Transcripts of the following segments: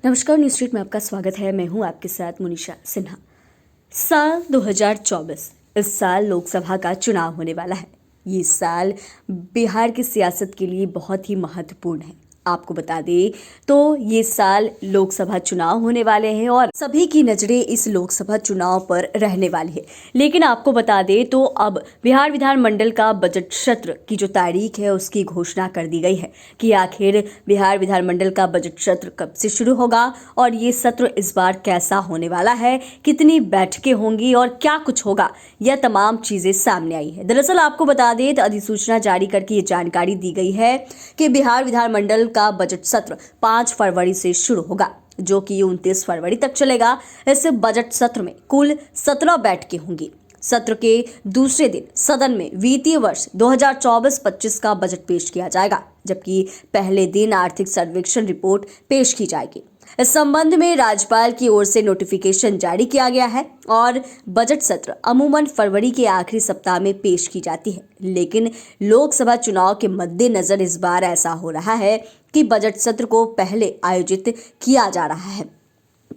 नमस्कार, news street में आपका स्वागत है। मैं हूं आपके साथ मुनीषा सिन्हा। साल 2024 इस साल लोकसभा का चुनाव होने वाला है। ये साल बिहार की सियासत के लिए बहुत ही महत्वपूर्ण है। आपको बता दें तो ये साल लोकसभा चुनाव होने वाले हैं और सभी की नजरें इस लोकसभा चुनाव पर रहने वाली है। लेकिन आपको बता दें तो अब बिहार विधानमंडल का बजट सत्र की जो तारीख है उसकी घोषणा कर दी गई है कि आखिर बिहार विधानमंडल का बजट सत्र कब से शुरू होगा और ये सत्र इस बार कैसा होने वाला है, कितनी बैठकें होंगी और क्या कुछ होगा, यह तमाम चीजें सामने आई है। दरअसल आपको बता दें तो अधिसूचना जारी करके ये जानकारी दी गई है कि बिहार विधानमंडल का बजट सत्र 5 फरवरी से शुरू होगा, जो कि 29 फरवरी तक चलेगा। इस बजट सत्र में कुल 17 बैठकें होंगी। सत्र के दूसरे दिन सदन में वित्तीय वर्ष 2024-25 का बजट पेश किया जाएगा, जबकि पहले दिन आर्थिक सर्वेक्षण रिपोर्ट पेश की जाएगी। इस संबंध में राज्यपाल की ओर से नोटिफिकेशन जारी किया गया है और बजट सत्र अमूमन फरवरी के आखिरी सप्ताह में पेश की जाती है। लेकिन लोकसभा चुनाव के मद्देनजर इस बार ऐसा हो रहा है कि बजट सत्र को पहले आयोजित किया जा रहा है।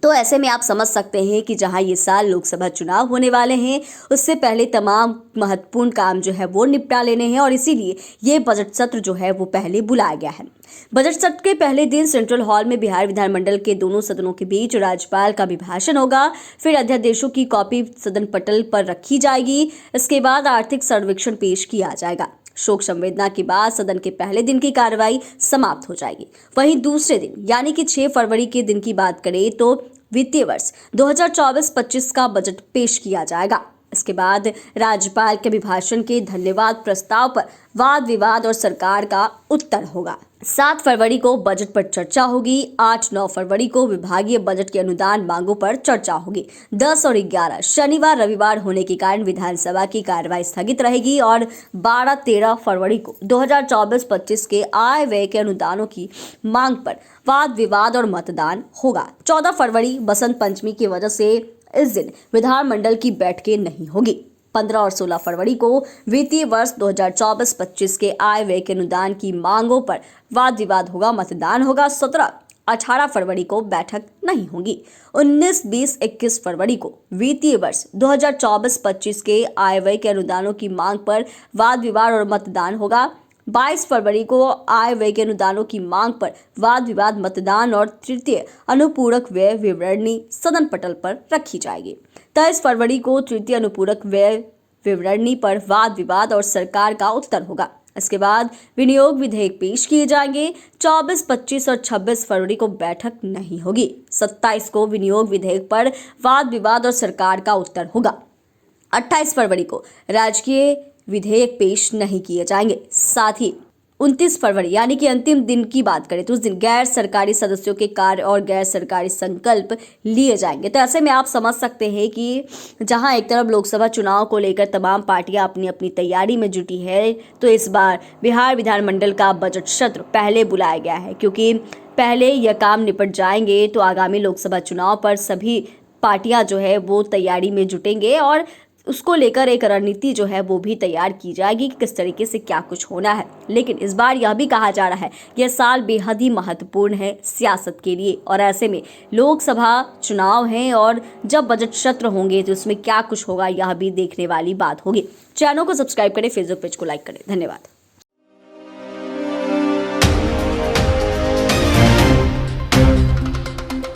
तो ऐसे में आप समझ सकते हैं कि जहां ये साल लोकसभा चुनाव होने वाले हैं, उससे पहले तमाम महत्वपूर्ण काम जो है वो निपटा लेने हैं और इसीलिए ये बजट सत्र जो है वो पहले बुलाया गया है। बजट सत्र के पहले दिन सेंट्रल हॉल में बिहार विधानमंडल के दोनों सदनों के बीच राज्यपाल का अभिभाषण होगा। फिर अध्यादेशों की कॉपी सदन पटल पर रखी जाएगी। इसके बाद आर्थिक सर्वेक्षण पेश किया जाएगा। शोक संवेदना के बाद सदन के पहले दिन की कार्रवाई समाप्त हो जाएगी। वहीं दूसरे दिन यानी कि 6 फरवरी के दिन की बात करें तो वित्तीय वर्ष 2024-25 का बजट पेश किया जाएगा। इसके बाद राज्यपाल के अभिभाषण के धन्यवाद प्रस्ताव पर वाद विवाद और सरकार का उत्तर होगा। 7 फरवरी को बजट पर चर्चा होगी। 8-9 फरवरी को विभागीय बजट के अनुदान मांगों पर चर्चा होगी। 10 और 11 शनिवार रविवार होने के कारण विधानसभा की कार्रवाई स्थगित रहेगी और 12-13 फरवरी को 2024-25 के आय व्यय के अनुदानों की मांग पर वाद विवाद और मतदान होगा। 14 फरवरी बसंत पंचमी की वजह से इस दिन विधानमंडल की बैठकें नहीं होगी। 15 और 16 फरवरी को वित्तीय वर्ष 2024-25 के आय व्यय के अनुदान की मांगों पर वाद विवाद होगा, मतदान होगा। 17-18 फरवरी को बैठक नहीं होगी। 19, 20, 21 फरवरी को वित्तीय वर्ष 2024-25 के आय व्यय के अनुदानों की मांग पर वाद विवाद और मतदान होगा। 22 फरवरी को आय व्यय के अनुदानों की मांग पर वाद विवाद, मतदान और तृतीय अनुपूरक व्यय विवरणी सदन पटल पर रखी जाएगी। 23 फरवरी को तृतीय अनुपूरक व्यय विवरणी पर वाद विवाद और सरकार का उत्तर होगा। इसके बाद विनियोग विधेयक पेश किए जाएंगे। 24, 25 और 26 फरवरी को बैठक नहीं होगी। 27 को विनियोग विधेयक पर वाद विवाद और सरकार का उत्तर होगा। 28 फरवरी को राजकीय विधेयक पेश नहीं किए जाएंगे। साथ ही 29 फरवरी यानी कि अंतिम दिन की बात करें तो उस दिन गैर सरकारी सदस्यों के कार्य और गैर सरकारी संकल्प लिए जाएंगे। तो ऐसे में आप समझ सकते हैं कि जहां एक तरफ लोकसभा चुनाव को लेकर तमाम पार्टियां अपनी अपनी तैयारी में जुटी है, तो इस बार बिहार विधानमंडल का बजट सत्र पहले बुलाया गया है, क्योंकि पहले यह काम निपट जाएंगे तो आगामी लोकसभा चुनाव पर सभी पार्टियां जो है वो तैयारी में जुटेंगे और उसको लेकर एक रणनीति जो है वो भी तैयार की जाएगी कि किस तरीके से क्या कुछ होना है। लेकिन इस बार यह भी कहा जा रहा है कि यह साल बेहद ही महत्वपूर्ण है सियासत के लिए और ऐसे में लोकसभा चुनाव है और जब बजट सत्र होंगे तो उसमें क्या कुछ होगा यह भी देखने वाली बात होगी। चैनल को सब्सक्राइब करें, फेसबुक पेज को लाइक करें। धन्यवाद।